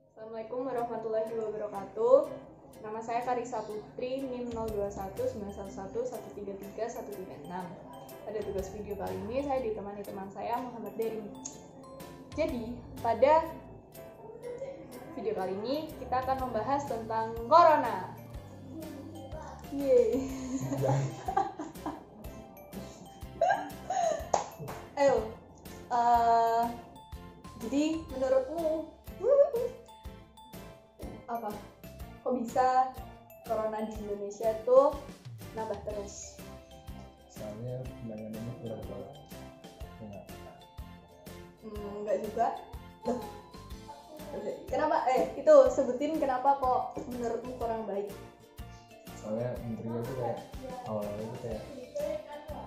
Assalamualaikum warahmatullahi wabarakatuh. Nama saya Karisa Putri, NIM 021911133136. Pada tugas video kali ini saya ditemani teman saya Muhammad Derin. Jadi, pada video kali ini kita akan membahas tentang corona. Yeay. Ayo. Jadi menurutmu apa? Kok bisa corona di Indonesia itu nambah terus? Soalnya penanganannya kurang baik. Enggak juga. Loh. Kenapa? Itu sebutin kenapa kok menurutmu kurang baik? Soalnya menterinya tuh kayak awal-awal itu kayak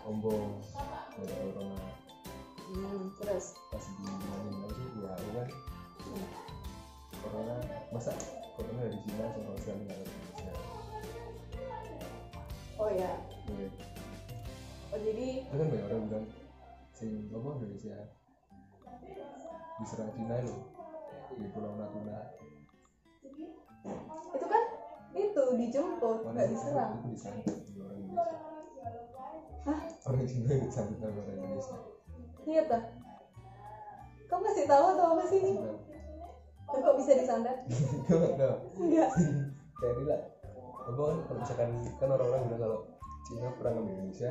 sombong dari corona. Terus Pas dibilangin lagi ya aku kan corona, masa corona dari Cina sama sekali nggak dari Indonesia. oh ya. Iya. Oh jadi Itu kan banyak orang bilang sing apa Indonesia diserang Cina loh di Pulau Natuna. itu kan itu dijemput, Mana nggak diserang. itu disambut sama orang Indonesia. Hah? Orang Cina disambut sama orang Indonesia. Iya tak? Kamu masih tahu atau apa sih ini? Sudah. Kok bisa disandat? Enggak. Enggak. Kayak ini lah apa kan kalau misalkan kan orang-orang bilang kalau Cina perang sama Indonesia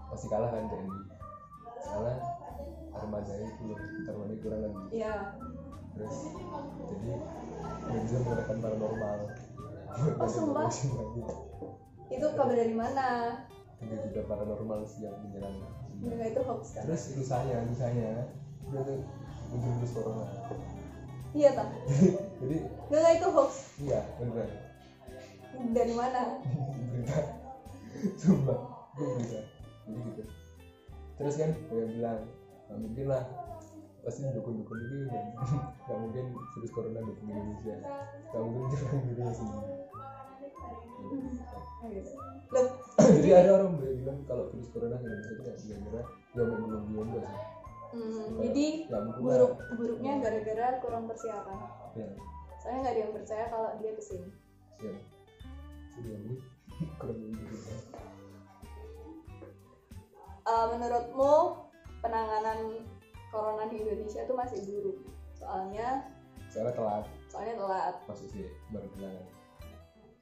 pasti kalah kan TNI soalnya armadanya itu loh armadanya kurang kan Iya. terus jadi nggak bisa menggunakan paranormal. Oh, sumpah? lagi Itu kabar dari mana? juga juga paranormal sih yang menyerang. Enggak, itu hoax kan? Terus lusanya dia tuh muncul terus corona. Iya tak? Jadi Enggak, itu hoax. iya beneran Dari mana? berita sumpah gue berita jadi gitu. Terus kan gue bilang nggak mungkin lah pasti dukun-dukun itu nggak mungkin virus corona datang ke Indonesia, nggak mungkin nyerang dirinya sendiri. Loh, Jadi ada orang bilang kalau virus corona ke Indonesia itu nggak nyerah ya memang belum sih. jadi Nggak mungkin lah. buruknya gara-gara kurang persiapan. Ya Soalnya nggak ada yang percaya kalau dia kesini. ya sudah bu kurang lebih gitu. Menurutmu penanganan corona di Indonesia itu masih buruk? Soalnya Soalnya telat telat. masuk sih baru bilang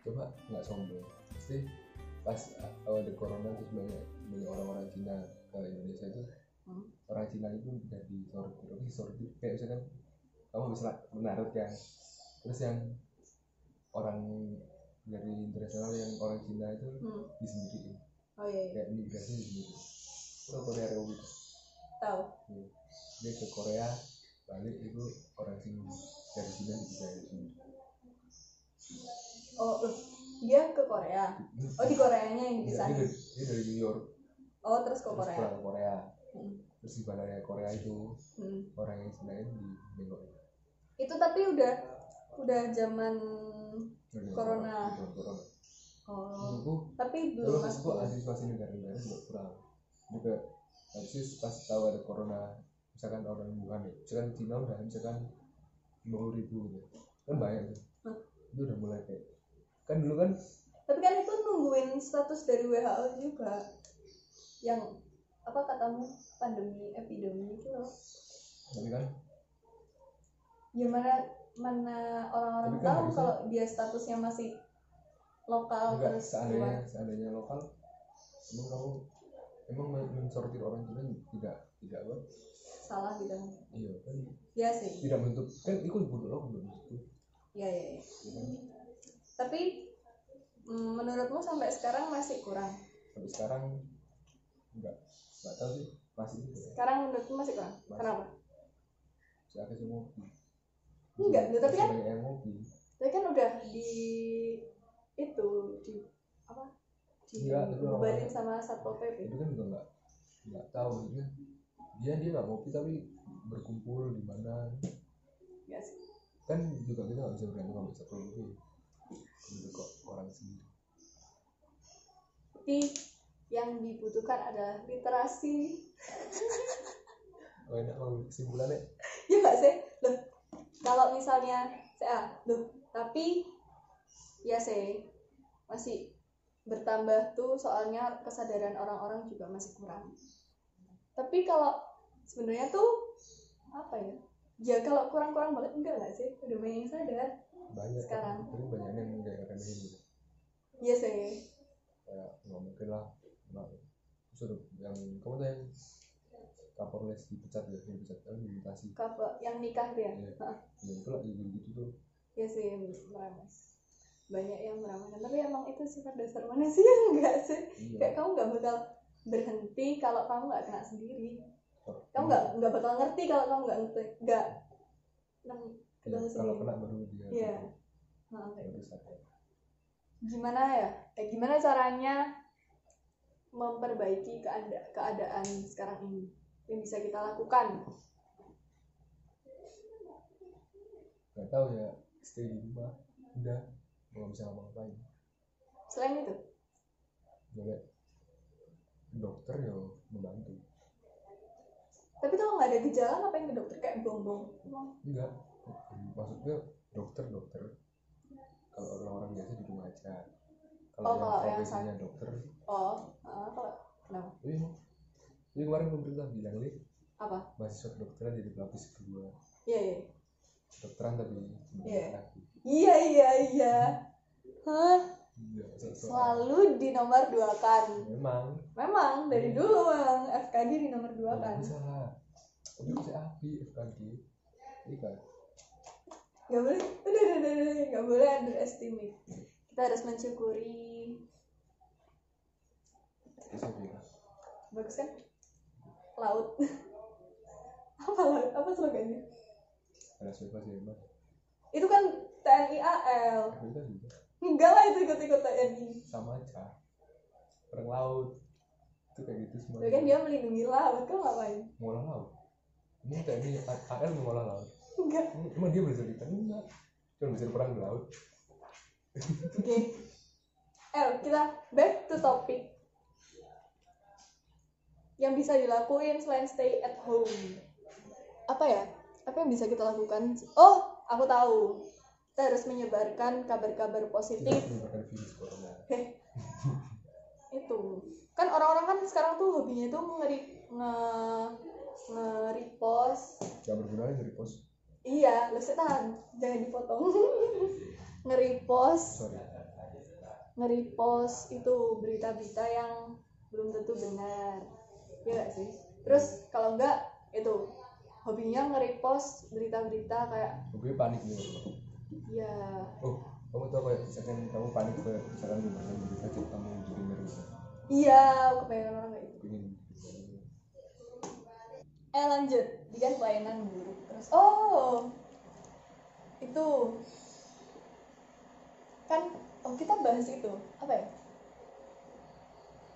coba nggak sombong pasti pas awal ada corona terus banyak orang-orang Cina ke Indonesia itu orang Cina itu udah disortir kayak misalkan kamu bisa menaruh kan terus yang orang dari internasional yang orang Cina itu disendiriin Oh iya. kayak imigrasi disendiri itu Korea Republik Tahu. dia ke Korea balik itu orang sini dari Cina juga dari sini. Oh, dia ke Korea. Oh, di Koreanya yang Dia dipisahin. dia dari New York Oh, terus ke terus Korea. pulang ke Korea Hmm. terus di bandara Korea itu orang yang Cina itu di Bangkok. Itu tapi udah zaman corona. Corona. Oh, Menurutku tapi kalau belum maksudku masuk. antisipasi negara-negara juga kurang. Juga harusnya pas tahu ada corona, misalkan orang Wuhan ya, misalkan Cina udah misalkan 50.000 gitu, kan banyak tuh. Itu udah mulai kayak, kan dulu kan. Tapi kan itu nungguin status dari WHO juga, yang apa katamu epidemi itu loh. Tapi kan, Ya mana orang-orang Tapi kan tahu harusnya- kalau dia statusnya masih lokal enggak terus luar. seandainya lokal, emang kamu mensortir orang Cina tidak apa? Salah gitu. Iya kan, Ya sih. tidak menutup kan itu bodoh loh menurutku. Ya. Tapi menurutmu sampai sekarang masih kurang? Sampai sekarang enggak tahu sih masih gitu ya. Sekarang menurutmu masih kurang? Masih. Kenapa? Saya kasih ngopi. Enggak, tapi kan banyak yang ngopi. Tapi kan udah di apa? Iya, tapi Dibubarin orang-orang- sama Satpol PP. Itu kan juga nggak tahu maksudnya dia nggak ngopi tapi berkumpul di mana Ya sih. kan juga kita nggak bisa bergantung sama Satpol PP itu kok orang sendiri. Tapi yang dibutuhkan adalah literasi. Enak mau kesimpulannya. Ya nggak sih? Loh, kalau misalnya tapi ya sih masih bertambah tuh, soalnya kesadaran orang-orang juga masih kurang. Tapi kalau sebenarnya tuh apa ya? Ya kalau kurang-kurang banget enggak nggak sih? Udah banyak yang sadar. Banyak sekarang. Tapi banyak yang kayak remehin gitu. Iya sih. Kayak nggak mungkin lah. Suruh yang kamu tuh yang Kapolres dipecat ya, dimutasi. Yang nikah dia. Ya itu lah gitu tuh. Ya sih meremes. Banyak yang meremehkan, tapi emang itu sifat dasar manusia enggak sih? Iya. Kayak kamu nggak bakal berhenti kalau kamu nggak kena sendiri. Kamu nggak bakal ngerti kalau kamu nggak ketemu sendiri. Kalau kena baru dia. Iya. Gimana caranya memperbaiki keadaan sekarang ini yang bisa kita lakukan? Gak tahu ya, stay di rumah udah, nggak bisa ngapa-ngapain. Selain itu boleh dokter ya membantu. Tapi kalau nggak ada gejala ngapain ke dokter, kayak bongbong? Enggak, maksudnya dokter kalau orang-orang biasa di rumah aja. Kalau yang profesinya dokter. Kalau kenapa? Jadi kemarin pemerintah bilang nih, apa? mahasiswa kedokteran jadi pelapis kedua. Iya. Kedokteran tapi Iya. Hah? Selalu di nomor 2-kan. Memang dari dulu memang FKG di nomor 2-kan. Bisa lah. Udah bisa api FKG. Iya kan? Gak boleh. Udah. Gak boleh underestimate. Kita harus mensyukuri. Bagus kan? Laut. Apa laut? Apa slogannya? Ada siapa sih emang? Itu kan TNI AL. Enggak lah, itu ikut TNI. Sama aja. Perang laut. Itu kayak gitu semua. Ya kan dia melindungi laut, kau ngapain? Mengolah laut. Ini TNI AL mengolah laut. Enggak. Emang dia belajar ikan? Enggak. Cuma belajar perang di laut. Oke. Kita back to topic. Yang bisa dilakuin selain stay at home. Apa ya? Apa yang bisa kita lakukan? Oh, aku tahu. Kita harus menyebarkan kabar-kabar positif. Menyebarkan virus corona. Itu. Kan orang-orang kan sekarang tuh hobinya tuh nge-repost. Gak berguna nge-repost. Iya, lu setan. Jangan dipotong. Nge-repost itu berita-berita yang belum tentu benar. Iya gak sih? Terus kalau enggak itu hobinya nge-repost berita-berita kayak hobi panik nih. Iya. Oh, kamu tahu kayak misalkan kamu panik kayak misalkan gimana berita kamu jadi nervous. Iya, aku pengen orang kayak gitu. Lanjut, dia pelayanan buruk terus. Itu kan kita bahas itu apa ya?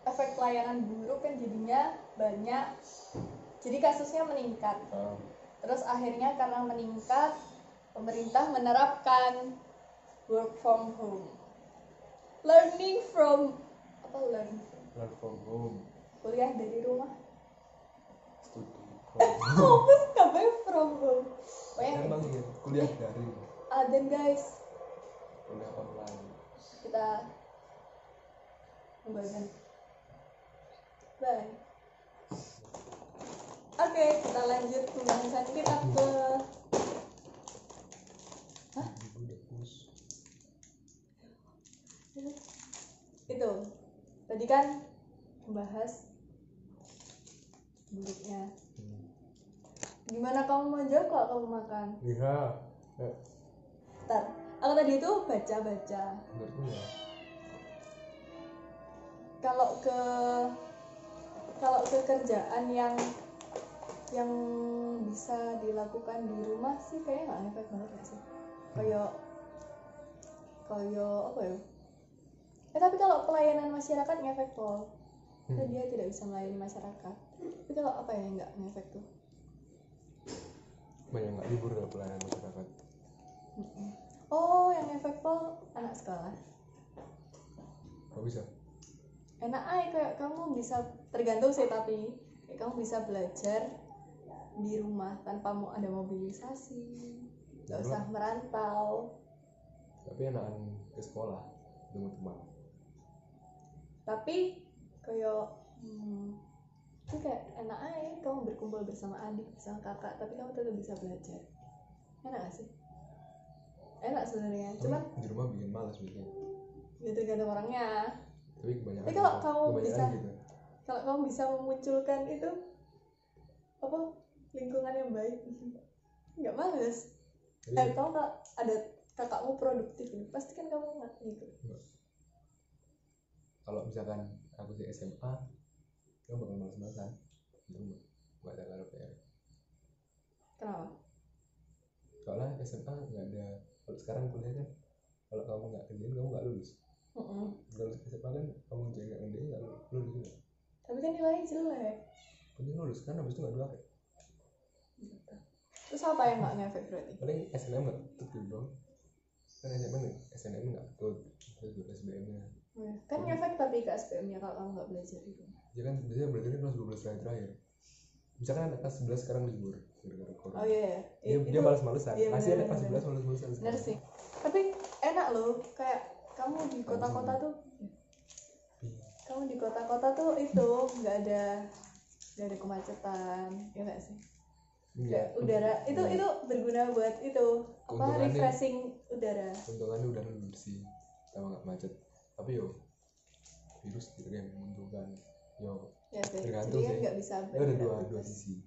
Efek pelayanan buruk kan jadinya banyak, jadi kasusnya meningkat. Terus akhirnya karena meningkat, pemerintah menerapkan work from home, learn from home, kuliah dari rumah, fokus kabeh from home. Emang ya kuliah dari. Dan guys, kuliah online. Kita membagikan. Bye. Oke, kita lanjut pembahasan kita ke itu. Tadi kan membahas buruknya. Gimana kamu mau jawab kalau kamu makan? Iya. Bentar, aku tadi itu baca. Kalau ke kerjaan yang bisa dilakukan di rumah sih kayaknya nggak ngefek banget nggak sih? Kayak apa ya? Tapi kalau pelayanan masyarakat ngefek kok. Dia tidak bisa melayani masyarakat. Tapi kalau apa ya nggak ngefek tuh? Banyak nggak libur ya pelayanan masyarakat. Yang ngefek kok anak sekolah. Kok bisa? enak aja kayak kamu bisa, tergantung sih, tapi kayak kamu bisa belajar di rumah tanpa mau ada mobilisasi, nggak usah merantau. Tapi enakan ke sekolah teman-teman. Tapi kayak itu kayak enak aja kamu berkumpul bersama adik, bersama kakak, tapi kamu tetap bisa belajar. Enak gak sih? Enak sebenarnya, cuman di rumah bikin malas bikin. ya tergantung orangnya. Tapi kebanyakan. Tapi kalau kamu bisa, gitu. kalau kamu bisa memunculkan itu apa, lingkungan yang baik, nggak males. Kamu kalau ada kakakmu produktif, pasti kan kamu nggak gitu. Kalau misalkan aku di SMA, kamu bakal malas-malasan di rumah, nggak ada kalau PR. Kenapa? Soalnya SMA nggak ada. Kalau sekarang kuliah kan, kalau kamu nggak kerjain kamu nggak lulus. Kalau SMA kan kamu nggak kerjain nggak lulus juga. Tapi kan nilainya jelek. Penting lulus kan, habis itu nggak dua kayak. Terus apa yang nggak ngefek berarti? Paling SNM nggak tutup dong. Kan SNM nggak tutup, terus SBM-nya. Kan ngefek tapi ke SPM-nya kalau kamu nggak belajar itu. Ya kan biasanya berarti kan kelas 12 terakhir. Misalkan anak kelas 11 sekarang libur gara-gara corona. Oh iya. Dia malas-malesan. Iya, Masih ada kelas 11 malas-malesan. Bener sih. Tapi enak loh, kayak kamu di kota-kota tuh. Kamu di kota-kota tuh itu nggak ada kemacetan, ya nggak sih? Iya. Udara itu berguna buat itu apa, refreshing udara. Untungannya udara lebih bersih, sama nggak macet. Tapi yo virus gitu yang menguntungkan. Yo Ya sih. tergantung Jadi kan sih. nggak bisa. Ya ada dua sisi.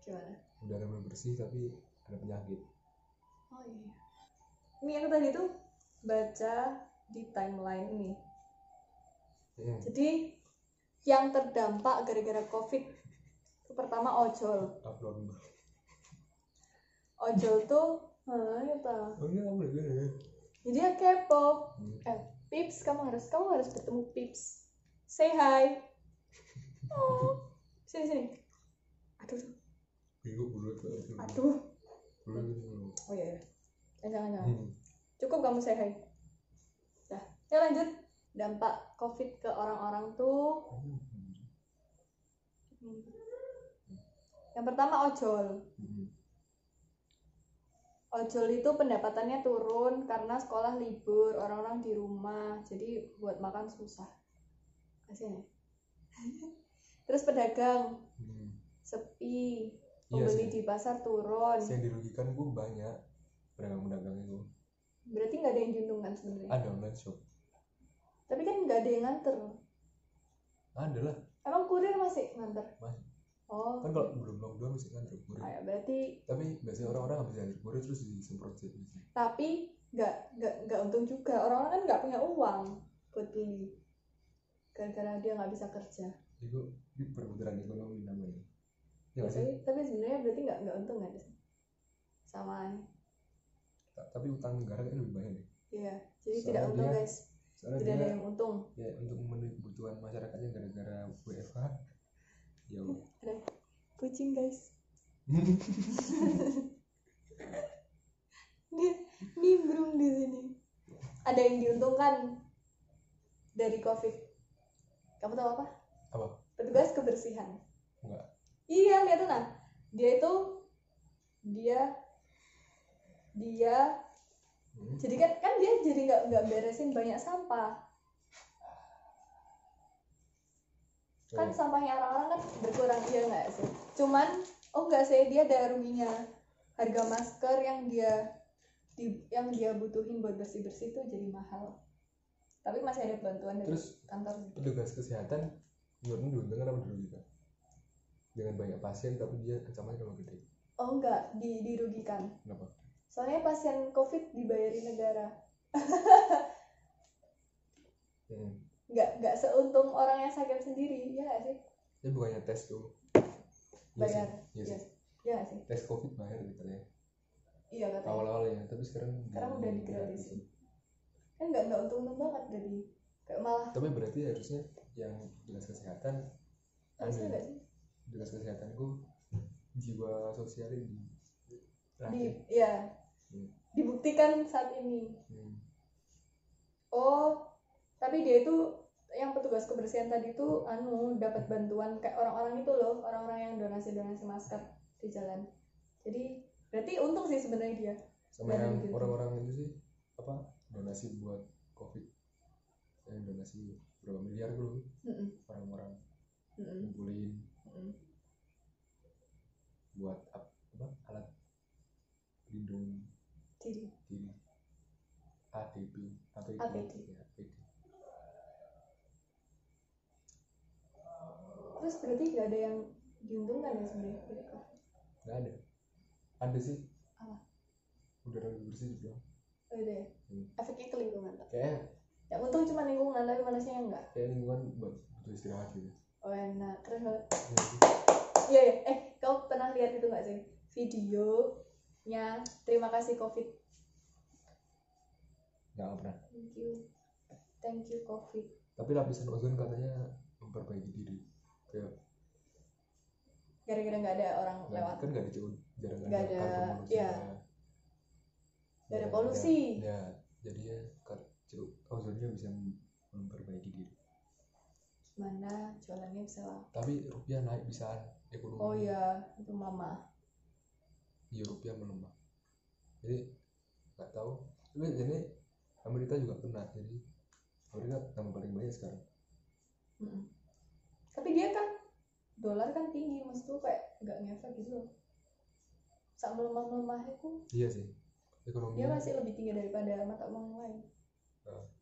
Gimana? Udara lebih bersih tapi ada penyakit. Oh iya. Ini aku tadi tuh baca di timeline ini. Jadi yang terdampak gara-gara COVID itu pertama ojol. Ojol tuh, ya tahu. Oh iya, kamu udah ya. Jadi ya K-pop. Pips, kamu harus bertemu Pips. Say hi. Oh, sini. Aduh. Aduh. Oh iya. Jangan. Cukup kamu say hi. Dah. Ya lanjut. Dampak COVID ke orang-orang tuh. Yang pertama ojol. Ojol itu pendapatannya turun karena sekolah libur, orang-orang di rumah, jadi buat makan susah. Kasian ya. Terus pedagang sepi, pembeli di pasar turun. Yang dirugikan gue banyak pedagang-pedagang itu. Berarti nggak ada yang diuntungkan sebenarnya. Ada online shop. Tapi kan nggak ada yang nganter. Ada lah. Emang kurir masih nganter? Masih. Oh. Kan kalau belum lockdown masih nganter kurir. Ya, berarti. Tapi biasanya orang-orang habis nganter kurir terus disemprot sih. Tapi nggak untung juga. Orang-orang kan nggak punya uang buat beli. Gara-gara dia nggak bisa kerja. Itu perputaran ekonomi namanya. Ya, tapi sebenarnya berarti nggak untung nggak sih? Sama. Tapi utang negara kan lebih banyak deh. Iya, jadi tidak untung guys. Tidak ada yang untung. Ya untuk memenuhi kebutuhan masyarakatnya gara-gara WFH. Ya. Ada kucing guys. Dia nimbrung di sini. Ada yang diuntungkan dari COVID. Kamu tahu apa? Apa? Petugas kebersihan. Enggak. Iya, lihat tuh nah. Dia jadi kan dia jadi nggak beresin banyak sampah. Kan sampahnya orang-orang kan berkurang, iya nggak sih? Cuman nggak sih, dia ada ruginya. Harga masker yang dia butuhin buat bersih-bersih itu jadi mahal. Tapi masih ada bantuan dari kantor. Petugas kesehatan menurutmu diuntungkan apa dirugikan? Dengan banyak pasien tapi dia ancamannya kalau gede. Oh enggak, dirugikan. Kenapa? Soalnya pasien COVID dibayari negara. Nggak seuntung orang yang sakit sendiri, ya nggak sih? Ya bukannya tes tuh bayar. Iya nggak sih? Tes COVID bayar gitu ya. Iya katanya. Awal-awalnya, tapi sekarang udah digratisin. Kan nggak untung banget jadi kayak malah. Tapi berarti harusnya yang petugas kesehatan harusnya nggak sih? Petugas kesehatan gue jiwa sosialnya dibuktikan saat ini. Oh, tapi dia itu yang petugas kebersihan tadi tuh dapat bantuan kayak orang-orang itu loh, orang-orang yang donasi masker di jalan. Jadi berarti untung sih sebenarnya dia. Sama yang orang-orang itu sih apa donasi buat COVID, yang donasi berapa miliar dulu, orang-orang ngumpulin buat apa alat pelindung diri APD. Terus berarti nggak ada yang diuntungkan ya sebenarnya dari COVID? Nggak ada sih. Apa? Udara lebih bersih juga. Oh iya ya. Efeknya ke lingkungan tak? Kayak yang untung cuma lingkungan tapi manusianya enggak. Kayak lingkungan buat butuh istirahat gitu. Oh enak, keren banget. Iya ya. Kau pernah lihat itu nggak sih videonya terima kasih COVID? Nggak pernah. Thank you COVID. Tapi lapisan ozon katanya memperbaiki diri. Kayak gara-gara nggak ada orang lewat. Kan nggak ada jarang nggak ada polusi. Ya. Nggak ada polusi. Ya, jadinya ozonnya bisa memperbaiki diri. Gimana jualannya bisa lah. Tapi rupiah naik bisa ekonomi. Oh iya, itu melemah. Iya, rupiah melemah. Jadi nggak tahu. Tapi jadi Amerika juga kena. Jadi Amerika tambah paling banyak sekarang. Tapi dia kan dolar kan tinggi, maksudku kayak nggak ngefek gitu loh. Saat melemah itu. Iya sih. Ekonomi dia masih lebih tinggi daripada mata uang lain.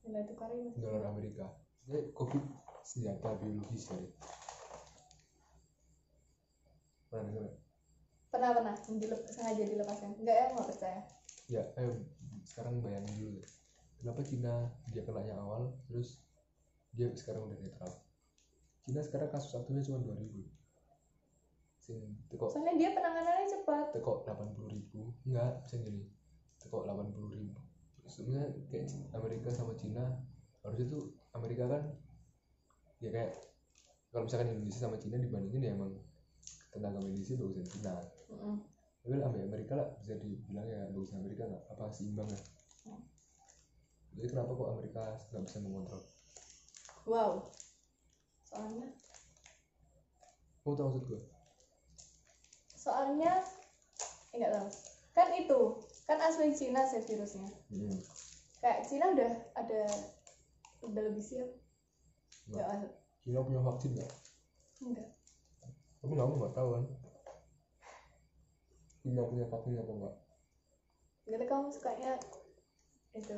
Nilai tukarnya masih dolar Amerika. Jadi COVID senjata biologis ya. Pernah sengaja dilepaskan. Enggak ya, nggak percaya. Ya, sekarang bayangin dulu. Kenapa Cina dia kenanya awal, terus dia sekarang udah netral. Cina sekarang kasus aktifnya cuma 2.000. Soalnya dia penanganannya cepat. Teko 80.000. Enggak, bisa gini. Teko 80.000. Sebenarnya kayak Amerika sama Cina, harusnya tuh Amerika kan ya kayak kalau misalkan Indonesia sama Cina dibandingin ya emang tenaga medisnya bagusan Cina. Tapi Amerika lah bisa dibilang ya bagusan Amerika nggak apa seimbang ya. Jadi kenapa kok Amerika nggak bisa mengontrol? Wow. Soalnya tahu maksud gue? Soalnya nggak tahu. Kan itu kan asli Cina sih virusnya. Kayak Cina udah lebih siap. Nggak. Cina punya vaksin nggak? Enggak. Tapi nggak tahu kan? Cina punya vaksin apa enggak? Jadi kamu sukanya itu?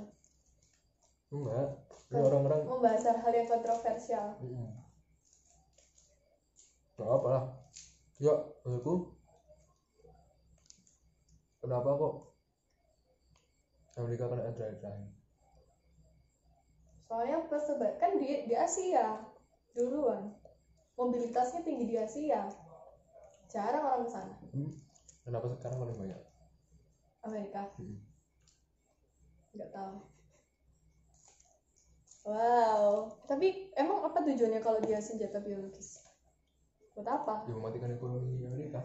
Enggak. Ini orang-orang membahas hal yang kontroversial. Nggak apa lah. Ya, menurutku kenapa kok Amerika kena terakhir? Soalnya kan di Asia duluan, mobilitasnya tinggi di Asia, jarang orang ke sana. Kenapa sekarang paling banyak? Amerika. Nggak tahu. Wow, tapi emang apa tujuannya kalau dia senjata biologis? Buat apa? Ya mematikan ekonomi Amerika.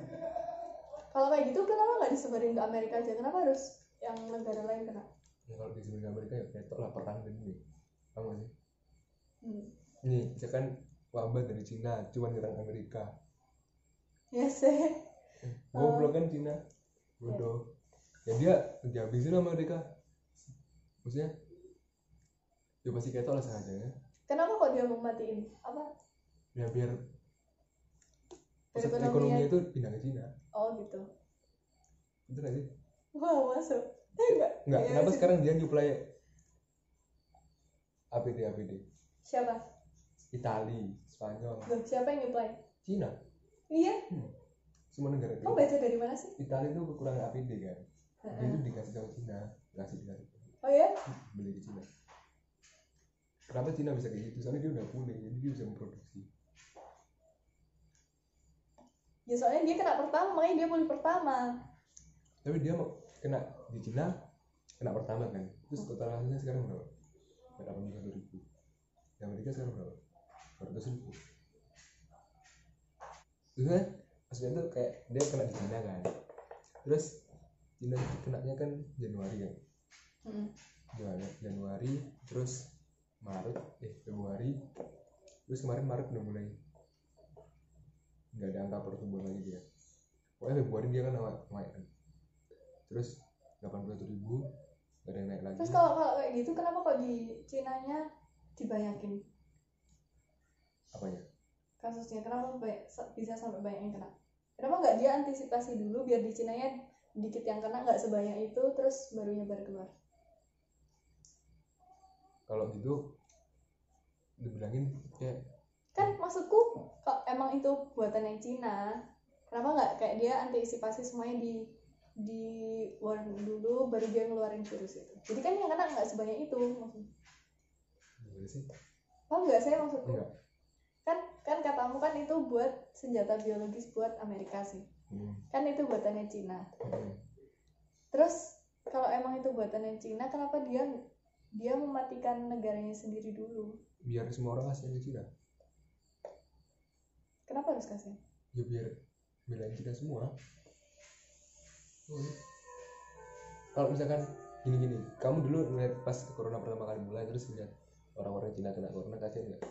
Kalau kayak gitu kenapa nggak disebarin ke Amerika aja? Kenapa harus yang negara lain kena? Ya kalau disebarin ke Amerika ya ketok lah perang dan ini. Paham gak sih? Nih, misalkan wabah dari Cina cuma nyerang Amerika. Ya sih. Goblok kan Cina. Bodoh. Ya dia dihabisin sama Amerika. Maksudnya ya pasti ketok lah sengaja ya. Kenapa kok dia mau matiin? Apa? Ya biar ekonominya itu pindah ke Cina. Oh gitu. Betul gak sih? Wow, masuk. Enggak. Kenapa sekarang dia nyuplai APD? Siapa? Itali, Spanyol. Loh, siapa yang nyuplai? Cina. Iya. Semua negara. Kamu baca dari mana sih? Itali itu kekurangan APD kan. Dia itu dikasih sama Cina, dikasih. Oh ya? Beli ke Cina. Kenapa Cina bisa kayak gitu? Soalnya dia udah pulih, jadi dia bisa memproduksi. Ya soalnya dia kena pertama, makanya dia pulih pertama. Tapi dia mau kena di Cina, kena pertama kan. Terus total hasilnya sekarang berapa? 81.000. Di Amerika sekarang berapa? 400.000. Terus kan, maksudnya tuh kayak dia kena di Cina kan. Terus Cina kenanya kan Januari kan. Januari, terus Maret, Februari, Terus kemarin Maret udah mulai nggak ada angka pertumbuhan lagi dia. Pokoknya Februari dia kan naik kan. Terus 81.000 nggak ada yang naik lagi. Terus kalau kayak gitu kenapa kok di Cinanya dibanyakin Apanya? kasusnya? Kenapa bisa sampai banyak yang kena? Kenapa nggak dia antisipasi dulu biar di Cinanya dikit yang kena, nggak sebanyak itu, terus baru nyebar keluar? Kalau gitu dibilangin kayak Kan maksudku kalau emang itu buatan yang Cina, kenapa nggak kayak dia antisipasi semuanya di warn dulu baru dia ngeluarin virus itu? Jadi kan yang kena nggak sebanyak itu maksudnya. gimana sih? Paham nggak saya maksudku? Enggak. Kan katamu kan itu buat senjata biologis buat Amerika sih. Kan itu buatannya Cina. Terus kalau emang itu buatannya Cina, kenapa dia mematikan negaranya sendiri dulu? Biar semua orang kasihan ke Cina. Kenapa harus kasihan? Ya biar belain Cina semua. Kalau misalkan gini, kamu dulu ngeliat pas corona pertama kali mulai terus lihat orang-orang Cina kena corona, kasihan nggak?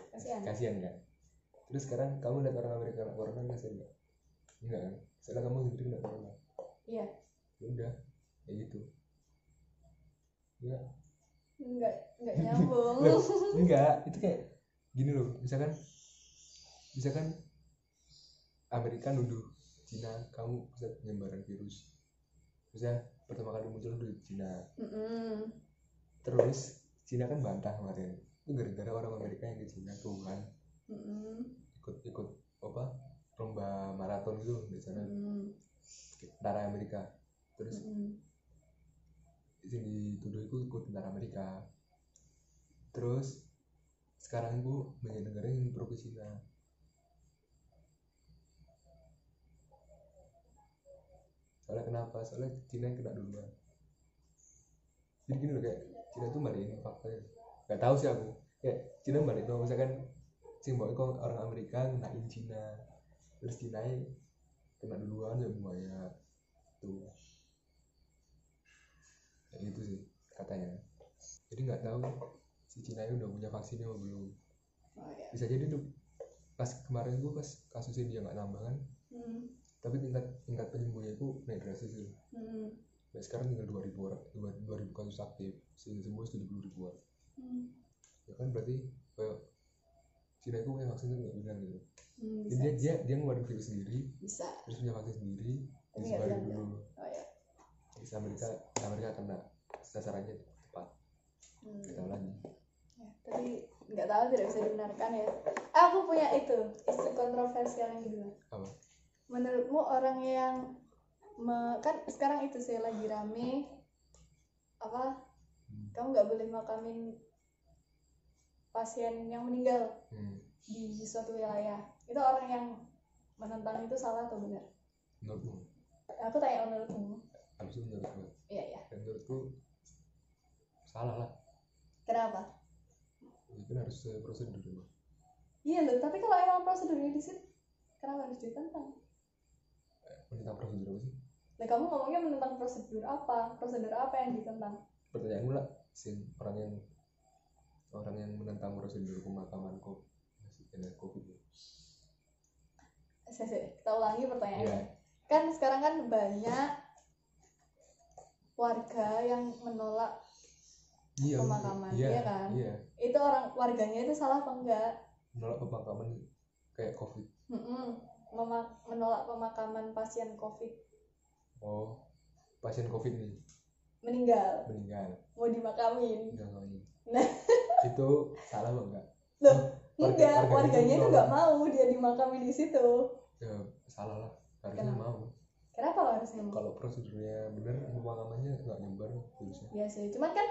Kasihan kan? Terus sekarang kamu lihat orang Amerika kena corona, kasihan nggak? Enggak kan? Soalnya kamu sendiri kena corona. Iya. Ya udah, kayak gitu. Enggak nyambung. Loh, enggak, itu kayak gini loh, misalkan Amerika nuduh Cina kamu pusat penyebaran virus. Misalnya pertama kali muncul di Cina. Terus Cina kan bantah kemarin. Itu gara-gara orang Amerika yang ke Cina tuh kan. Ikut apa? Lomba maraton gitu di sana. Tentara Amerika. Terus yang dituduh itu ikut tentara Amerika. Terus sekarang itu banyak negara yang pro ke Cina. Soalnya kenapa? Soalnya Cina yang kena duluan. Jadi gini loh, kayak Cina tuh balikin faktanya. Gak tahu sih aku. Kayak Cina balik dong, misalkan simbol itu orang Amerika ngenain Cina, terus Cina kena duluan semuanya tuh. Kayak gitu sih katanya. Jadi nggak tahu si Cina ini udah punya vaksinnya atau belum. Bisa jadi tuh pas kemarin tuh pas kasusnya dia nggak nambah kan. Tapi tingkat penyembuhnya itu naik drastis sih. Nah, sekarang tinggal 2.000 kasus aktif, sehingga sembuh 70.000 orang. Ya kan berarti kayak Cina itu punya vaksin nggak bilang gitu. Jadi dia ngeluarin virus sendiri, bisa. Terus punya vaksin sendiri, disebarin dulu. Terus Amerika kena sasarannya tepat. Kita lagi. Ya, tapi nggak tahu, tidak bisa dibenarkan ya. Aku punya isu kontroversial yang kedua. Apa? Menurutmu orang yang kan sekarang itu saya lagi rame apa? Kamu nggak boleh makamin pasien yang meninggal di suatu wilayah. Itu orang yang menentang itu salah atau benar? Menurutmu? Aku tanya menurutmu. Habis itu menurutku. Iya. Menurutku salah lah. Kenapa? Itu kan harus prosedur dulu. Iya loh, tapi kalau emang prosedurnya di situ, kenapa harus ditentang? Menentang prosedur apa sih? Nah, kamu ngomongnya menentang prosedur apa? Prosedur apa yang ditentang? Pertanyaanmu lah, orang yang menentang prosedur pemakaman COVID. Kita ulangi pertanyaannya. Yeah. Kan sekarang kan banyak warga yang menolak pemakaman, iya kan? Iya. Itu warganya itu salah apa enggak? Menolak pemakaman kayak COVID. Menolak pemakaman pasien COVID. Oh, pasien COVID nih. Meninggal. Mau dimakamin. Nah, itu salah apa enggak? Loh, enggak, warganya itu enggak mau dia dimakamin di situ. Ya, salah lah. Harusnya mau. Kenapa harusnya mau? Kalau prosedurnya benar, pemakamannya enggak nyebar virusnya. Iya sih, cuman kan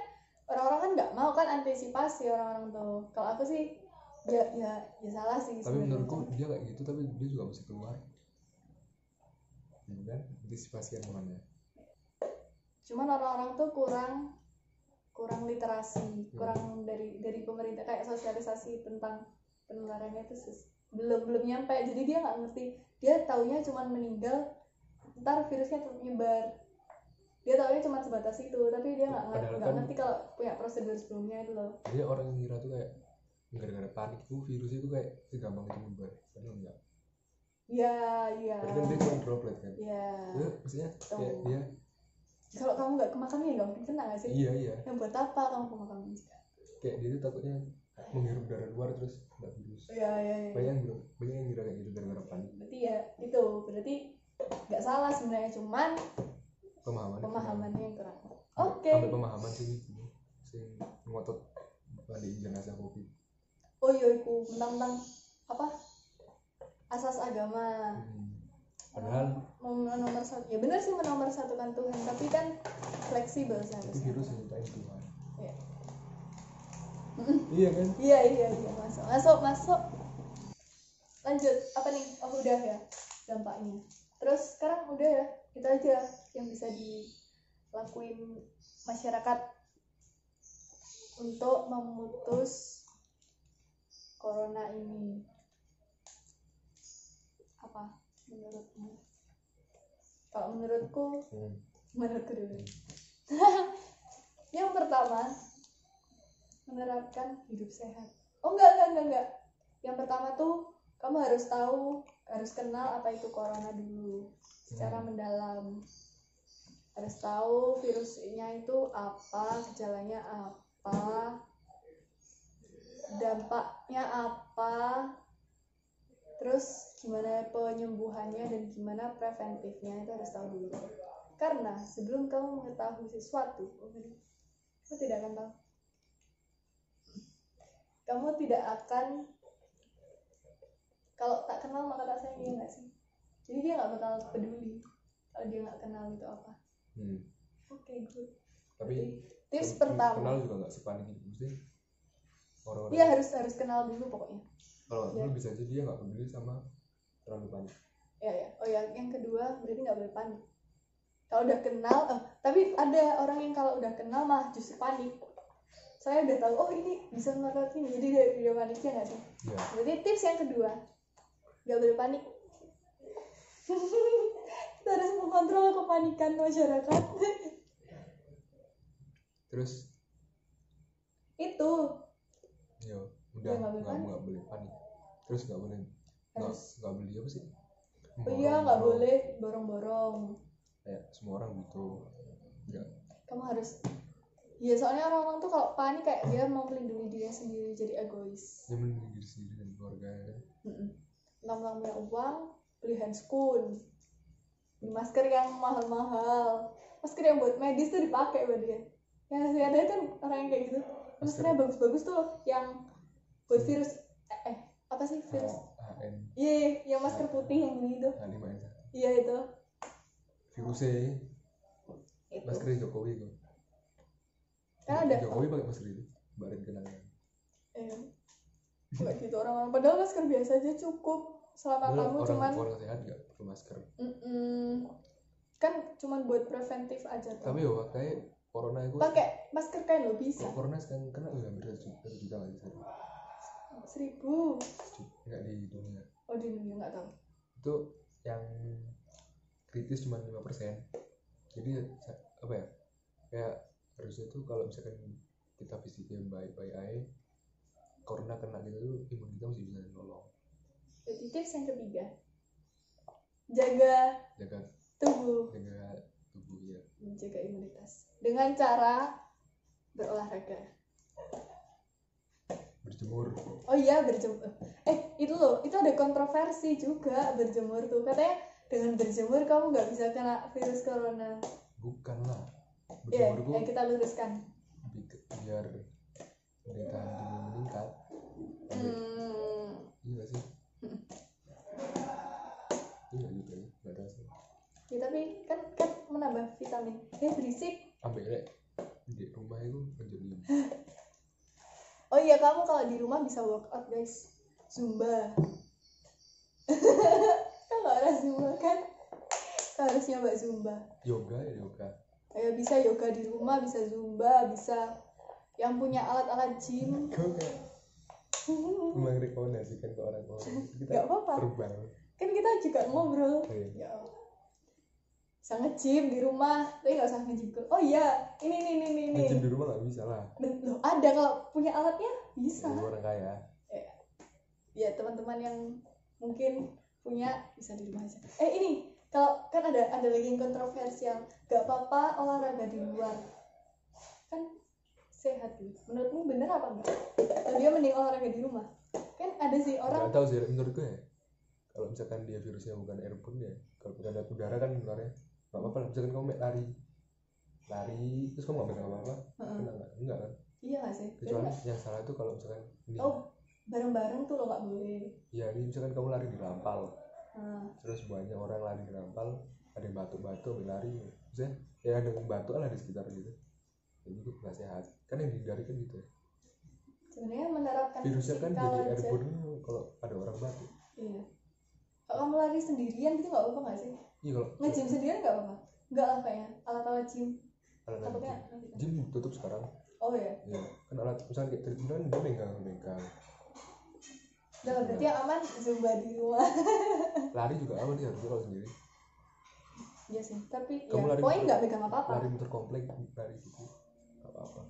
orang-orang kan enggak mau kan, antisipasi orang-orang tuh. Kalau aku sih ya salah sih. Tapi menurutku dia kayak gitu, tapi dia juga mesti keluar. Dan antisipasi yang mana? Cuman orang-orang tuh kurang literasi, kurang dari pemerintah, kayak sosialisasi tentang penularannya itu belum nyampe. Jadi dia nggak ngerti, dia taunya cuma meninggal, ntar virusnya nyebar. Dia taunya cuma sebatas itu, tapi dia nggak ngerti kalau punya prosedur sebelumnya itu loh. Jadi orang yang ngira tuh kayak gara-gara panik itu virus itu kayak gampang itu nyebar, padahal enggak. Iya. Tapi kan dia cuma droplet kan. Iya. Ya, maksudnya kayak dia. Kalau kamu nggak ke makamnya nggak mungkin kena nggak sih? Iya. Yang buat apa kamu ke makamnya? Kayak dia tuh takutnya menghirup udara luar terus nggak virus. Iya. Banyak yang kira kayak gitu gara-gara panik. Berarti ya itu berarti nggak salah sebenarnya, cuman pemahamannya yang kurang. Oke. Sampai pemahaman sih ngotot mandiin jenazah COVID. Oh iya, itu tentang apa? Asas agama. Padahal nomor satu, ya benar sih menomorsatukan Tuhan, tapi kan fleksibel seharusnya. itu virus yang nyiptain Tuhan. Iya. Iya kan? Iya, masuk. Lanjut, apa nih? Oh udah ya dampaknya. Terus sekarang udah ya, itu aja yang bisa dilakuin masyarakat untuk memutus corona ini. Apa menurutmu? Kalau menurutku dulu. Yang pertama, menerapkan hidup sehat. Oh enggak. Yang pertama tuh kamu harus kenal apa itu corona dulu secara mendalam. Harus tahu virusnya itu apa, gejalanya apa, dampaknya apa, terus gimana penyembuhannya dan gimana preventifnya, itu harus tahu dulu. Karena sebelum kamu mengetahui sesuatu, kamu tidak akan tahu. Kamu tidak akan, kalau tak kenal maka tak sayang, dia nggak sih? Jadi dia nggak bakal peduli kalau dia nggak kenal itu apa. Oke, good. Tapi tips pertama, kenal juga nggak sepanik itu, mesti orang-orang. Iya harus kenal dulu pokoknya. Kalau dulu bisa aja dia nggak peduli sama terlalu panik. Ya. Oh ya, yang kedua berarti nggak boleh panik. Kalau udah kenal, tapi ada orang yang kalau udah kenal malah justru panik. Saya udah tahu, oh ini bisa melakukan ini, jadi dia paniknya nggak sih? Ya. Berarti tips yang kedua, nggak boleh panik. Kita harus mengontrol kepanikan masyarakat. Terus? Itu. Ya, udah nggak boleh panik. Terus nggak boleh beli apa sih? Iya, nggak boleh borong-borong. Kayak semua orang gitu. Enggak. Kamu harus. Ya soalnya orang-orang tuh kalau panik kayak dia mau melindungi diri sendiri, jadi egois. Dia melindungi diri sendiri dan keluarga. Mentang-mentang punya uang, beli handscoon, beli masker yang mahal-mahal, masker yang buat medis tuh dipakai buat dia. Yang ada kan orang yang kayak gitu, maskernya bagus-bagus tuh, yang buat virus apa sih virus? Iya, yang masker putih yang gini itu. Iya itu. Virusnya. Masker Jokowi itu. Kan ada. Jokowi pakai masker itu, barin kenangan. Enggak gitu orang-orang. Padahal masker biasa aja cukup. Selama kamu cuman orang sehat nggak perlu masker. Kan cuman buat preventif aja tuh. Tapi ya kayak corona itu pakai masker kain lo bisa. Corona sekarang kena udah hampir 1 juta lagi sih. 1.000. Enggak di dunia. Oh di dunia nggak tahu. Itu yang kritis cuma 5%. Jadi apa ya? Kayak harusnya tuh kalau misalkan kita fisiknya baik-baik aja, corona kena gitu tuh imun kita masih bisa nolong. Jadi tips yang ketiga, jaga tubuh ya, menjaga imunitas dengan cara berolahraga, berjemur. Oh iya, berjemur. Itu loh, itu ada kontroversi juga berjemur tuh, katanya dengan berjemur kamu nggak bisa kena virus corona. Bukan lah, berjemur kita luruskan biar daya tahan tubuh meningkat. Iya sih. Iya juga ya, nggak tahu sih. Ya tapi kan menambah vitamin. Berisik. Ambil di rumah itu menjadi. Oh iya, kamu kalau di rumah bisa workout guys, Zumba. Kan nggak harus Zumba kan? Harus nyoba Zumba. Yoga. Ya bisa yoga di rumah, bisa Zumba, bisa yang punya alat-alat gym. Merekomendasikan ke orang-orang. Gak apa-apa. Terbang. Kan kita juga ngobrol. Ya. bisa nge-gym di rumah, tapi nggak usah nge-gym. Oh iya, ini. Nge-gym di rumah nggak bisa lah. Loh, ada kalau punya alatnya bisa. Ya, orang kaya. Ya teman-teman yang mungkin punya bisa di rumah aja. Ini kalau kan ada lagi yang kontroversial, nggak apa-apa olahraga di luar, kan sehat gitu. Menurutmu bener apa enggak? Atau dia mending olahraga di rumah? Kan ada sih orang. Nggak tahu sih menurut gue ya. Kalau misalkan dia virusnya bukan airborne ya, kalau bukan lewat udara kan keluarnya nggak apa-apa lah. Misalkan kamu lari terus kamu nggak pegang apa-apa, kena enggak kan? Iya nggak sih? Kecuali yang salah itu kalau misalkan ini. Bareng-bareng tuh lo nggak boleh. Iya, ini misalkan kamu lari di Rampal, terus banyak orang lari di Rampal, ada yang batuk-batuk, lari, misalnya ya ada yang batuk lah di sekitar gitu, jadi itu nggak sehat. Kan yang dihindari kan gitu ya. Sebenarnya menerapkan virusnya kan fisikal jadi aja. airborne kalau ada orang batuk. Iya. Kalau kamu lari sendirian gitu nggak apa-apa nggak sih? Iya, kalau nge-gym sendirian nggak apa-apa? Nggak lah kayaknya. Alat-alat gym. Takutnya gym tutup sekarang. Oh ya. Iya, kan alat misalnya kayak treadmill dia megang. Nah, berarti yang aman zumba di rumah. Lari juga aman sih harusnya kalau sendiri. Iya sih, tapi kamu ya poin nggak pegang apa-apa. Lari muter komplek, lari gitu, nggak apa-apa.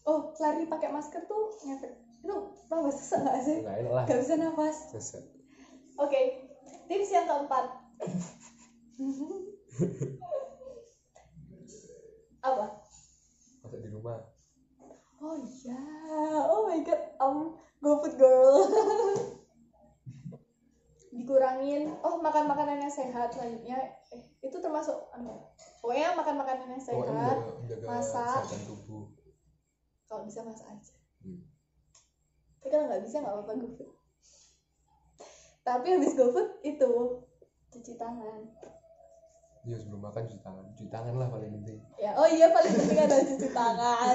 Oh, lari pakai masker tuh ngefek. Itu tambah sesek nggak sih? Nggak enak lah. Nggak bisa nafas. Sesek. Oke, tips yang keempat. Apa? Masak di rumah. Oh iya, oh my god, GoFood girl. Dikurangin, makan makanan yang sehat selanjutnya. Itu termasuk pokoknya makan makanan yang sehat. Menjaga masak. kesehatan tubuh. Kalau bisa masak aja. Tapi kalau nggak bisa nggak apa-apa GoFood. Tapi habis GoFood itu cuci tangan. Iya, sebelum makan cuci tangan lah paling penting. Ya, oh iya paling penting ada cuci tangan.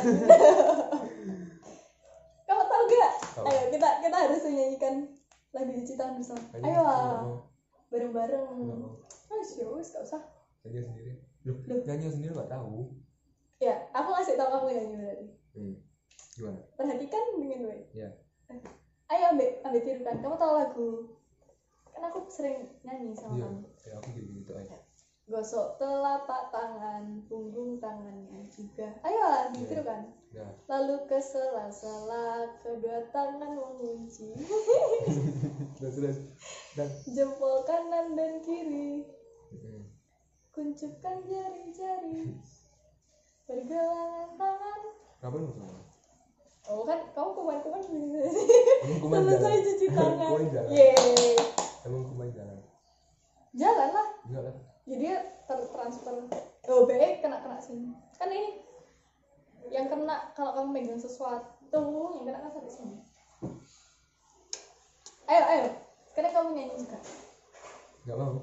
Kamu tahu gak? Ayo kita harus menyanyikan lagu cuci tangan bersama. Ayo bareng-bareng. Wis gak usah. Nyanyi sendiri. Nyanyi sendiri nggak tahu. Ya, aku ngasih tahu kamu nyanyi berarti. Gimana? Perhatikan dengan baik. Ya. Ayo ambil tirukan. Kamu tahu lagu? Kan aku sering nyanyi sama kamu. Ya aku gitu aja. Gosok telapak tangan, punggung tangannya juga. Ayo ditirukan. Ya. Lalu ke sela-sela, kedua tangan mengunci. Terus. Dan Jempol kanan dan kiri. Kuncupkan jari-jari. Pergelangan tangan. Ngapain lu? Oh kan kamu kuman-kuman selesai cuci tangan. Yeay. Emang kuman jalan. Jalan lah. Jalan. Jadi tertransfer. BE kena sini. Kan ini yang kena kalau kamu megang sesuatu, yang kena kan sampai sini. Ayo. Sekarang kamu nyanyi juga. Enggak mau.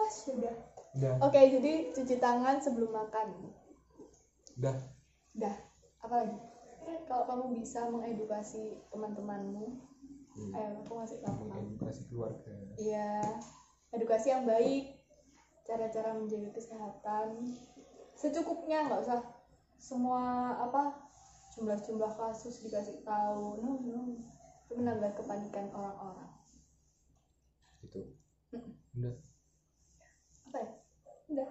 Sudah. Udah. Oke, jadi cuci tangan sebelum makan. Udah. Apa lagi? Kalau kamu bisa mengedukasi teman-temanmu, ayo aku ngasih tahu kamu. Edukasi keluarga. Iya, edukasi yang baik, cara-cara menjaga kesehatan, secukupnya, nggak usah semua jumlah kasus dikasih tahu. No, itu menambah kepanikan orang-orang. Itu. Udah. Apa ya? Udah.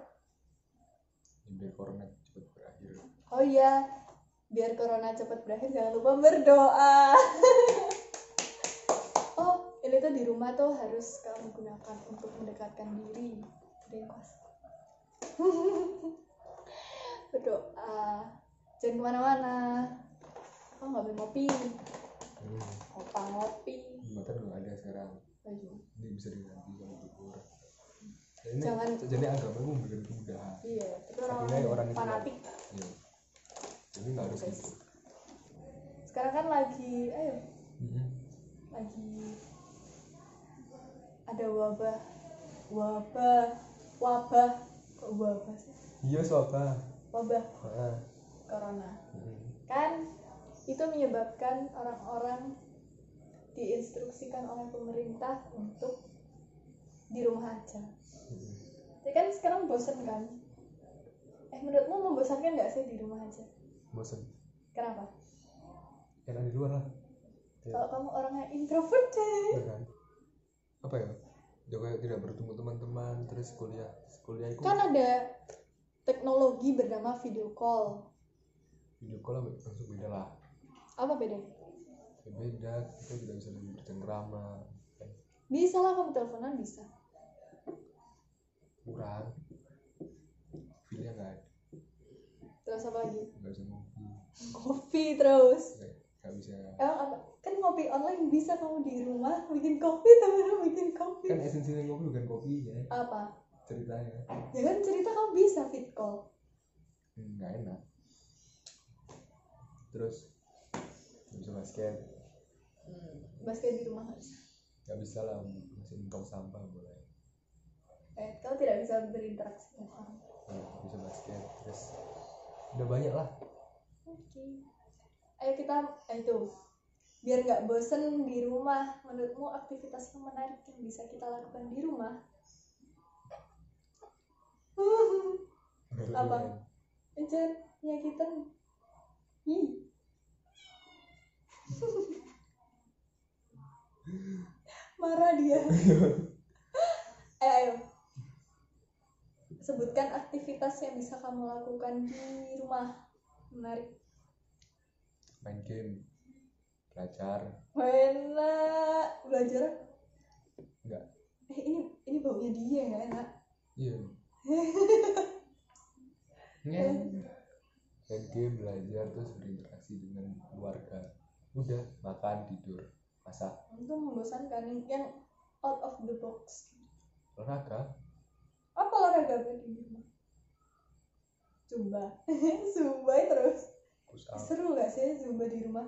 Biar corona cepat berakhir. Oh iya, biar corona cepat berakhir jangan lupa berdoa. Ini tuh di rumah tuh harus kamu gunakan untuk mendekatkan diri dengan berdoa. Jangan kemana-mana. Kamu nggak boleh ngopi. Ngopi. Motor nggak ada sekarang. Ini bisa diganti kalau berkurang. Ini Jangan. Jadi agama itu memberikan kemudahan. Iya, tapi orang fanatik. Iya. Jadi nggak harus gitu. Sekarang kan lagi ada wabah kok wabah sih? Iya, Wabah corona. Kan itu menyebabkan orang-orang diinstruksikan oleh pemerintah untuk di rumah aja. Jadi kan sekarang bosen kan? Menurutmu membosankan nggak sih di rumah aja? Bosen. Kenapa? Enak di luar lah. Kalau kamu orangnya introvert kan? Apa ya? ya kayak tidak bertemu teman-teman. Terus kuliah itu Kan ada teknologi bernama video call. langsung beda lah. Apa bedanya? Ya beda, kita tidak bisa lebih bercengkrama. Bisa lah kamu teleponan bisa. Kurang feelnya nggak ada. Terus apa lagi? Nggak bisa ngopi. Kopi terus. Nggak bisa. Emang apa? Kan ngopi online bisa kamu di rumah bikin kopi, temen bikin kopi. Kan esensinya ngopi bukan kopinya. Apa? Ceritanya. Ya kan cerita kamu bisa fit call. Nggak enak. Terus nggak bisa basket. Basket di rumah nggak bisa. Nggak bisa lah, masih tong sampah boleh. Kau tidak bisa berinteraksi dengan orang. Nggak bisa basket. Terus udah banyak lah. Oke. Ayo kita itu biar nggak bosen di rumah. Menurutmu aktivitas yang menarik yang bisa kita lakukan di rumah? Apa? Jangan nyakitan. Marah dia. Ayo. Sebutkan aktivitas yang bisa kamu lakukan di rumah menarik. Main game, belajar. Belajar? Enggak. Ini baunya dia nggak enak. Iya. Main game, belajar, terus berinteraksi dengan keluarga. Udah, makan, tidur, masak. Itu membosankan yang out of the box. Olahraga. Apa olahraga di rumah? Zumba. Zumba terus. Push up. Seru nggak sih Zumba di rumah?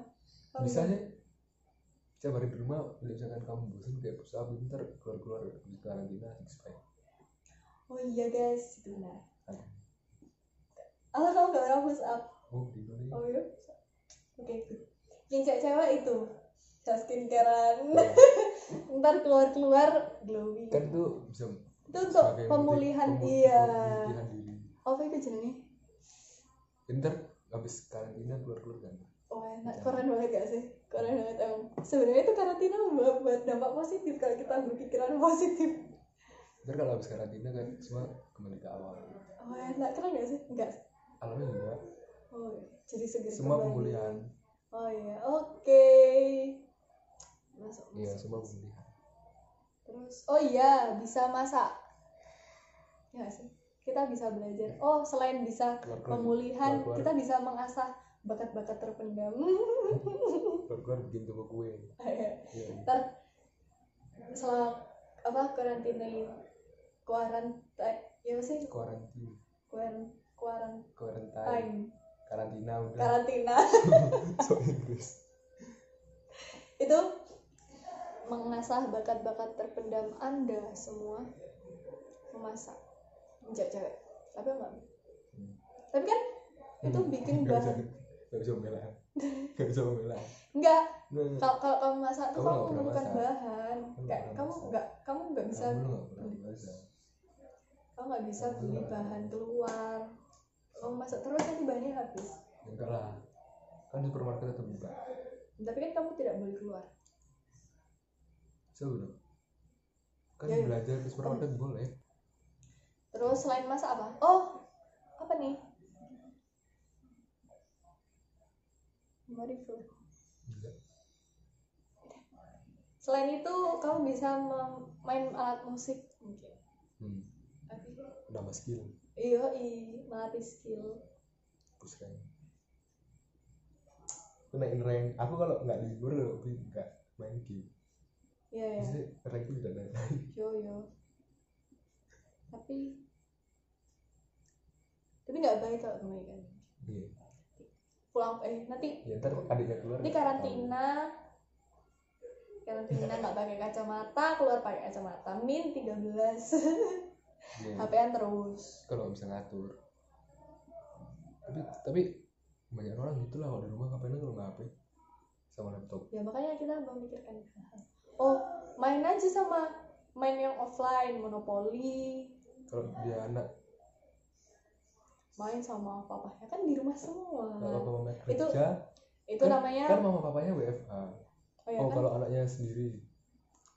Misalnya setiap hari di rumah, misalkan kamu bosan kayak push up, ntar keluar di karantina six pack. Oh iya guys, itu benar. Ada. Allah, kamu gak pernah push up? Oh di Indonesia. Oh iya? Oke, good. Yang cewek itu skincarean. Ntar keluar glowing. Kan tuh bisa Itu untuk pemulihan dia. Pemulihan diri. Apa itu jenenge? Ntar habis karantina keluar kan. Oh enak, keren banget gak sih? Keren banget emang. Sebenarnya itu karantina buat dampak positif kalau kita berpikiran positif. Ntar kalau habis karantina kan semua kembali ke awal. Oh enak, keren gak sih? Enggak. Alamnya juga. Oh jadi seger Semua kembali. pemulihan. Oh iya, oke. Masuk. Iya, semua pemulihan. Terus, oh iya, bisa masak. Ya nggak sih? Kita bisa belajar. Oh, selain bisa pemulihan, kita bisa mengasah bakat-bakat terpendam. Keluar bikin toko kue. Iya. Iya. Ntar selama karantina ya sih Quarantine. quarantine Karantina udah. karantina So Inggris. itu mengasah bakat-bakat terpendam Anda semua memasak menjadi cewek tapi enggak tapi kan itu bikin bahan Gak bisa membela. enggak kalau kamu masak tuh Kamu kamu nggak pernah memerlukan masak. bahan kayak Kamu kamu nggak bisa Kamu nggak pernah masak. kamu nggak bisa beli bahan keluar. Kamu masak terus nanti bahannya habis. Enggak lah, kan supermarket tetap buka. Tapi kan kamu tidak boleh keluar. Dong. Kan Ya, belajar di supermarket boleh. Terus selain masak apa? Oh, apa nih? Modiful. Enggak. Selain itu kamu bisa main alat musik mungkin. Tapi Nambah skill. iya, melatih skill. Push rank. Aku naikin rank. Aku kalau nggak libur nggak main game. Iya. Jadi rank itu tidak naik. Yo. Tapi nggak baik kalau kamu kan. Iya. Pulang nanti. Ya ntar adiknya keluar. Ini karantina nggak pakai kacamata, keluar pakai kacamata min 13. Yeah. HP-an terus. Kalau nggak bisa ngatur. Tapi banyak orang gitu lah kalau di rumah ngapain kalau nggak HP sama laptop. Ya makanya kita memikirkan hal-hal. Oh, main aja sama main yang offline, monopoli. Kalau dia anak Main sama papanya kan di rumah semua. kalau mama kerja Itu kan, namanya kan mama papanya WFH. Oh ya kan? kan? Kalau anaknya sendiri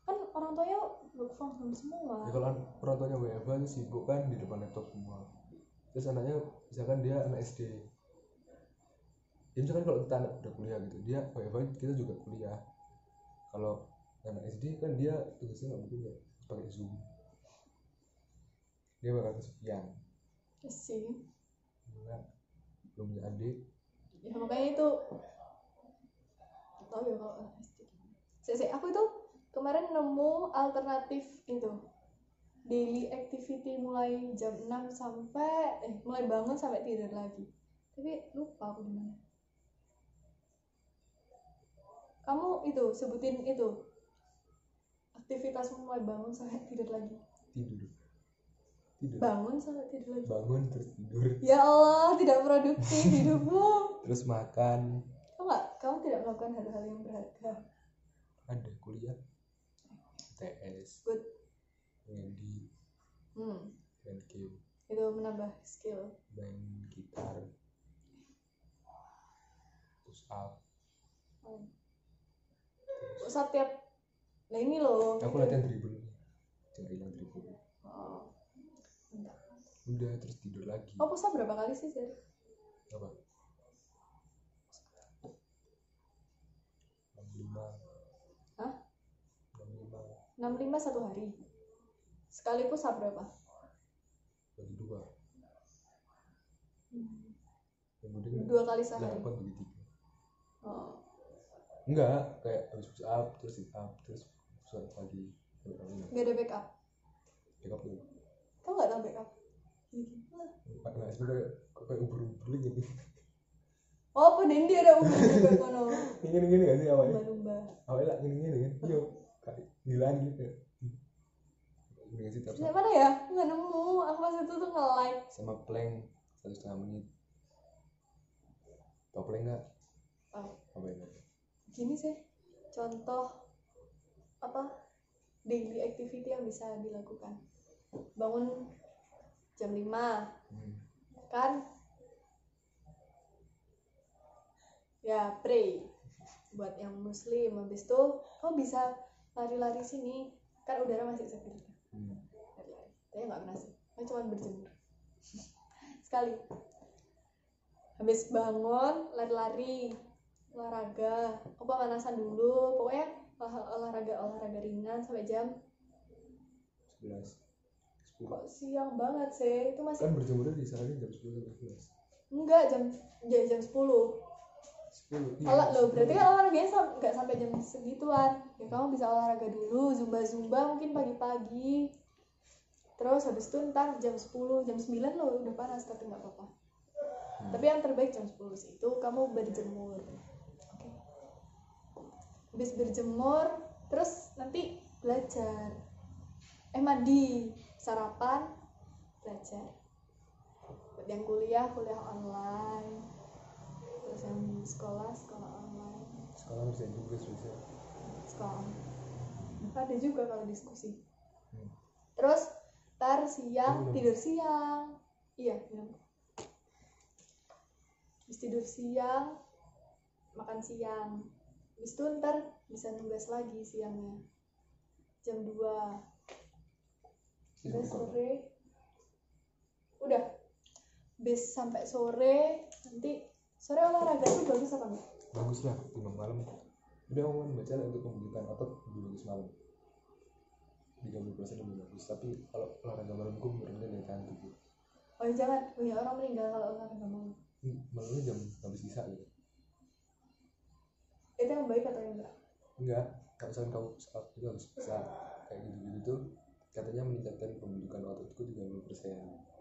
Kan orang tuanya work from home semua. Ya kalau orang tuanya WFH itu sibuk kan di depan laptop semua. Terus anaknya misalkan dia anak SD. Ya misalkan kalau kita anak udah kuliah gitu, dia WFH kita juga kuliah. Kalau anak SD kan dia tugasnya nggak mungkin ya pakai Zoom. Dia bakal kesepian. Sih. Enggak, belum punya adik. Ya makanya itu tahu ya kalau SD. Aku itu kemarin nemu alternatif itu daily activity mulai jam 6 sampai mulai bangun sampai tidur lagi. Tapi lupa aku di mana. Kamu itu sebutin itu aktivitasmu mulai bangun sampai tidur lagi. Tidur. Bangun sampai tidur lagi. Bangun terus tidur. Ya Allah, tidak produktif hidupmu. Terus makan. Kamu tidak melakukan hal-hal yang berharga. Ada kuliah. TS. Good. Mandi. Main game. Itu menambah skill. Main gitar. Push up. Push up tiap. Nah ini loh. Aku latihan dribble. Jangan hilang dribble. Oh. Udah terus tidur lagi. Oh, push up berapa kali sih, Sir? Apa? 65. Hah? 65. 65 satu hari. Sekali push up berapa? Bagi 2. Kemudian 2 kali sehari. 8 bagi 3. Oh. Enggak, kayak habis push up terus sit up terus push up lagi. Gak ada backup. Backup tuh. Kamu nggak tahu backup? Enggak, sebenarnya kayak ubur-ubur gitu. Oh, Pak Dendi ada umur juga kono. Gini enggak sih awalnya? Lumba-lumba. Awalnya gini kan. Iya, kayak gilaan gitu. Ini sih tapi mana ya? Nggak nemu. Aku pas itu tuh nge-like. sama plank 1,5 menit. Tau plank enggak? Oh. Apa ini? Gini sih. Contoh daily activity yang bisa dilakukan. Bangun jam 5. Kan? Ya, pray. Buat yang muslim. Habis itu, kau bisa lari-lari sini. Kan udara masih segar. Lari-lari. Tapi nggak pernah sih. Aku cuma berjemur. Sekali. Habis bangun, lari-lari. Olahraga. Aku pemanasan dulu. Pokoknya olahraga ringan sampai jam 11. Kok siang banget sih? Itu masih Kan berjemurnya disarankan jam 10 sampai 11. enggak jam 10. 10. Loh, berarti kan olahraganya nggak sampai jam segituan. Ya kamu bisa olahraga dulu, zumba mungkin pagi-pagi. Terus habis itu ntar jam 10, jam 9 lo udah panas tapi nggak apa-apa. Tapi yang terbaik jam 10 sih itu kamu berjemur. Oke. Habis berjemur, terus nanti belajar. Mandi, sarapan, belajar. Buat yang kuliah online. Terus yang sekolah online. Sekolah bisa tugas bisa. Sekolah. Ada juga kalau diskusi. Terus ntar siang tidur siang. Iya, minum. Habis tidur siang, makan siang. Habis itu ntar bisa nugas lagi siangnya. Jam 2. Habis sore. Udah. Habis sampai sore, nanti sore olahraga itu bagus apa enggak? Bagus lah, timbang malam. Udah mau baca untuk pembentukan otot lebih bagus malam. 30% lebih bagus. Tapi kalau olahraga malam gue menurutnya dari tahan tubuh. Oh jangan, banyak orang meninggal kalau olahraga malam. Malamnya jam habis sisa gitu. Itu yang baik atau yang enggak? Enggak, kalau misalkan kamu saat itu harus bisa kayak gitu-gitu tuh katanya meningkatkan pembentukan ototku 30%.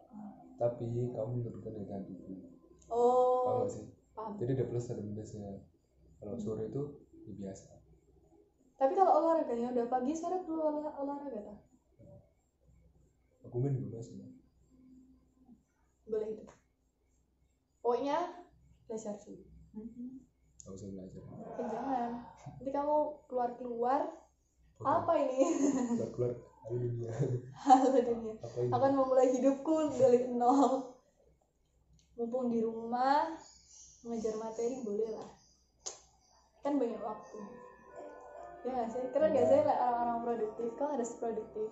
Tapi kamu menurunkan daya tahan tubuh. Oh. Paham gak sih? Paham. Jadi ada plus ada minusnya. Kalau sore itu ya biasa. Tapi kalau olahraganya udah pagi, sore perlu olahraga tak? Aku main juga sih. Boleh itu. Pokoknya belajar dulu. Gak usah belajar. Jangan. Nanti kamu keluar. Apa ini? Keluar halo dunia. Halo dunia. Apa ini? Akan memulai hidupku dari nol. Mumpung di rumah mengejar materi boleh lah. Kan banyak waktu. Ya nggak sih, keren nggak sih like orang-orang produktif. Kau harus produktif.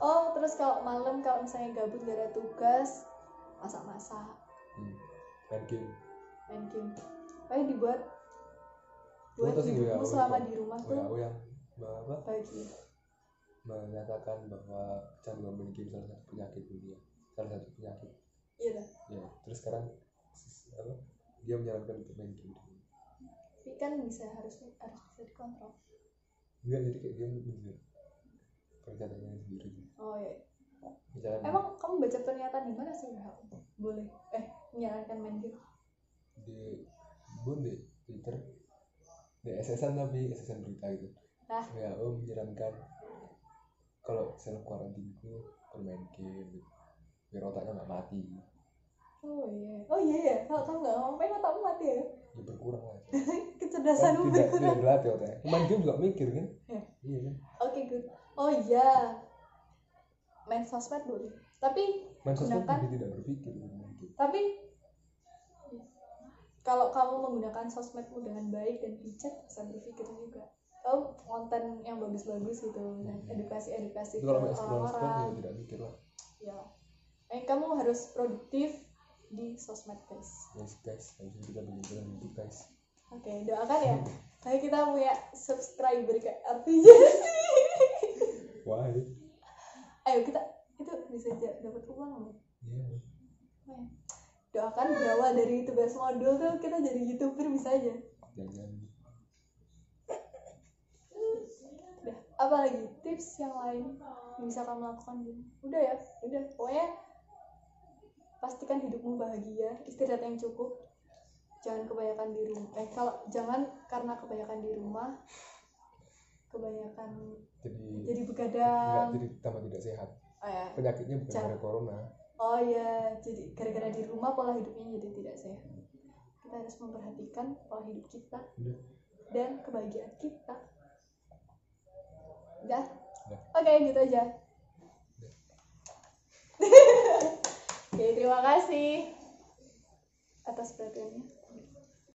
Oh terus kalau malam kalau misalnya gabut gak ada tugas, masak-masak, main game. Kayak dibuat buat hidupmu selama di rumah tuh yang bagi menyatakan bahwa kecanduan main game salah satu penyakit dunia, iya ya. Terus sekarang dia menyarankan untuk main game, tapi kan harus bisa dikontrol. Enggak, jadi kayak dia menurut pernyataannya sendiri. Oh iya. Misalnya, emang kamu baca pernyataan di mana sih boleh menyarankan main game? Di Twitter, di SSN tapi SSN berita gitu. WHO menyarankan kalau self quarantine itu bermain game gitu, biar otaknya nggak mati. Oh iya. Kalau kamu nggak ngapain otakmu mati ya? Ya berkurang lah. Kecerdasanmu berkurang. Tidak berlatih otaknya. Main game juga mikir kan? Iya kan? Oke, good. Oh iya. Main sosmed boleh. Tapi main sosmed gunakan. Tidak berpikir mungkin. Tapi kalau kamu menggunakan sosmedmu dengan baik dan bijak, bisa berpikir juga. Kamu konten yang bagus-bagus gitu dan edukasi kalau orang-orang tidak mikir lah. Ya. Kamu harus produktif di sosmed guys. Yes guys, harus kita berjalan YouTube guys. Oke, doakan ya. Kayak kita punya subscriber kayak artinya sih. Wah. Ayo kita itu bisa dapat uang loh. Iya. Doakan berawal dari tugas modul tuh kita jadi YouTuber bisa aja. Jangan. Udah, apa lagi tips yang lain yang bisa kamu lakukan gitu? Udah pokoknya pastikan hidupmu bahagia, istirahat yang cukup, jangan kebanyakan di rumah. Jangan karena kebanyakan di rumah, kebanyakan jadi begadang. Jadi tambah tidak sehat. Oh ya. Penyakitnya bukan karena corona. Oh ya, jadi gara-gara di rumah pola hidupnya jadi tidak sehat. Kita harus memperhatikan pola hidup kita dan kebahagiaan kita. Udah? Oke, gitu aja. Oke, terima kasih atas perhatiannya.